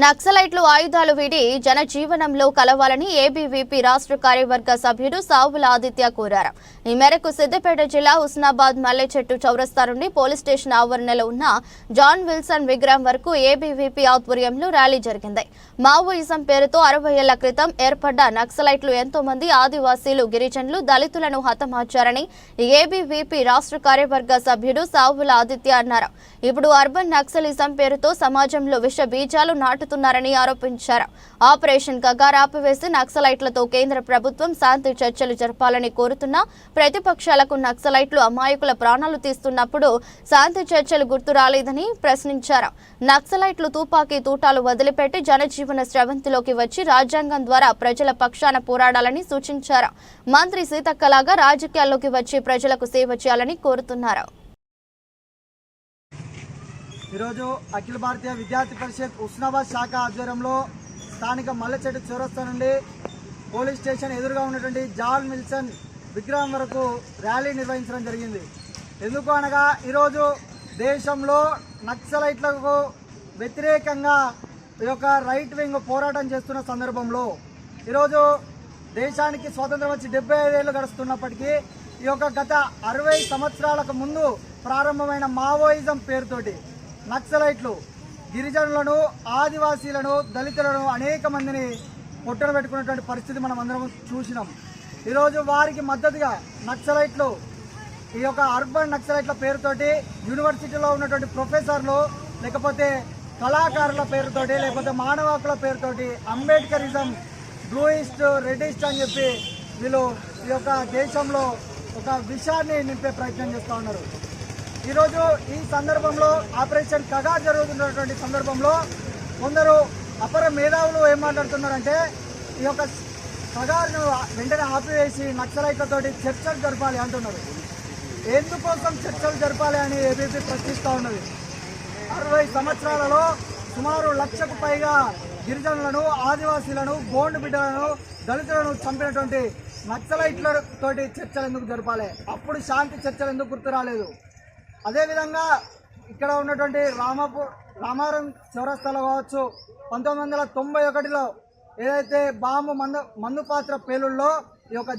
నక్సలైట్లు ఆయుధాలు వీడి జనజీవనంలో కలవాలని ఏబీవీపీ రాష్ట్ర కార్యవర్గ సభ్యుడు సావుల ఆదిత్య కోరారు. ఈ మేరకు సిద్దిపేట జిల్లా హుస్నాబాద్ మల్లెచెట్టు చౌరస్తా నుండి పోలీస్ స్టేషన్ ఆవరణలో ఉన్న జాన్ విల్సన్ విగ్రహం వరకు ఏబీవీపీ ఆధ్వర్యంలో ర్యాలీ జరిగింది. మావోయిజం పేరుతో 60 ఏళ్ల క్రితం ఏర్పడ్డ నక్సలైట్లు ఎంతో మంది ఆదివాసీలు, గిరిజనులు, దళితులను హతమార్చారని ఏబీవీపీ రాష్ట్ర కార్యవర్గ సభ్యుడు సావుల ఆదిత్య అన్నారు. ఇప్పుడు అర్బన్ నక్సలిజం పేరుతో సమాజంలో విష బీజాలు నాటుతున్నారని ఆరోపించారు. ఆపరేషన్ కగార్ ఆపివేసి నక్సలైట్లతో కేంద్ర ప్రభుత్వం శాంతి చర్చలు జరపాలని కోరుతున్న ప్రతిపక్షాలకు నక్సలైట్లు అమాయకుల ప్రాణాలు తీస్తున్నప్పుడు శాంతి చర్చలు గుర్తు రాలేదని ప్రశ్నించారు. నక్సలైట్లు తుపాకీ తూటాలు వదిలిపెట్టి జనజీవన స్రవంతిలోకి వచ్చి రాజ్యాంగం ద్వారా ప్రజల పక్షాన పోరాడాలని సూచించారు. మంత్రి సీతక్కలాగా రాజకీయాల్లోకి వచ్చి ప్రజలకు సేవ చేయాలని కోరుతున్నారు. ఈరోజు అఖిల భారతీయ విద్యార్థి పరిషత్ హుస్నాబాద్ శాఖ ఆధ్వర్యంలో స్థానిక మల్లెచెట్టు చౌరస్తా నుండి పోలీస్ స్టేషన్ ఎదురుగా ఉన్నటువంటి జాన్ విల్సన్ విగ్రహం వరకు ర్యాలీ నిర్వహించడం జరిగింది. ఎందుకు అనగా ఈరోజు దేశంలో నక్సలైట్లకు వ్యతిరేకంగా ఈ యొక్క రైట్ వింగ్ పోరాటం చేస్తున్న సందర్భంలో ఈరోజు దేశానికి స్వాతంత్రం వచ్చి 75 ఏళ్ళు గడుస్తున్నప్పటికీ ఈ యొక్క గత 60 సంవత్సరాలకు ముందు ప్రారంభమైన మావోయిజం పేరుతోటి నక్సలైట్లు గిరిజనులను, ఆదివాసీలను, దళితులను అనేక మందిని పొట్టన పెట్టుకున్నటువంటి పరిస్థితి మనం అందరం చూసినాం. ఈరోజు వారికి మద్దతుగా నక్సలైట్లు ఈ యొక్క అర్బన్ నక్సలైట్ల పేరుతోటి యూనివర్సిటీలో ఉన్నటువంటి ప్రొఫెసర్లు, లేకపోతే కళాకారుల పేరుతోటి, లేకపోతే మానవ హక్కుల పేరుతోటి అంబేద్కరిజం, బ్లూయిస్ట్, రెడ్డిస్ట్ అని చెప్పి వీళ్ళు ఈ యొక్క దేశంలో ఒక విషయాన్ని నింపే ప్రయత్నం చేస్తూ ఉన్నారు. ఈరోజు ఈ సందర్భంలో ఆపరేషన్ కగార్ జరుగుతున్నటువంటి సందర్భంలో కొందరు అపర మేధావులు ఏం మాట్లాడుతున్నారంటే ఈ యొక్క కగార్ను వెంటనే ఆపివేసి నక్సలైట్లతోటి చర్చలు జరపాలి అంటున్నారు. ఎందుకోసం చర్చలు జరపాలి అని ఏబీపీ ప్రశ్నిస్తూ ఉన్నది. 60 సంవత్సరాలలో సుమారు 1,00,000కు పైగా గిరిజనులను, ఆదివాసీలను, గోండు బిడ్డలను, దళితులను చంపినటువంటి నక్సలైట్లతోటి చర్చలు ఎందుకు జరపాలి? అప్పుడు శాంతి చర్చలు ఎందుకు గుర్తు రాలేదు? అదేవిధంగా ఇక్కడ ఉన్నటువంటి రామారం చౌరస్తాలో కావచ్చు, 1991లో ఏదైతే బాంబు మందు పాత్ర పేలుల్లో ఈ యొక్క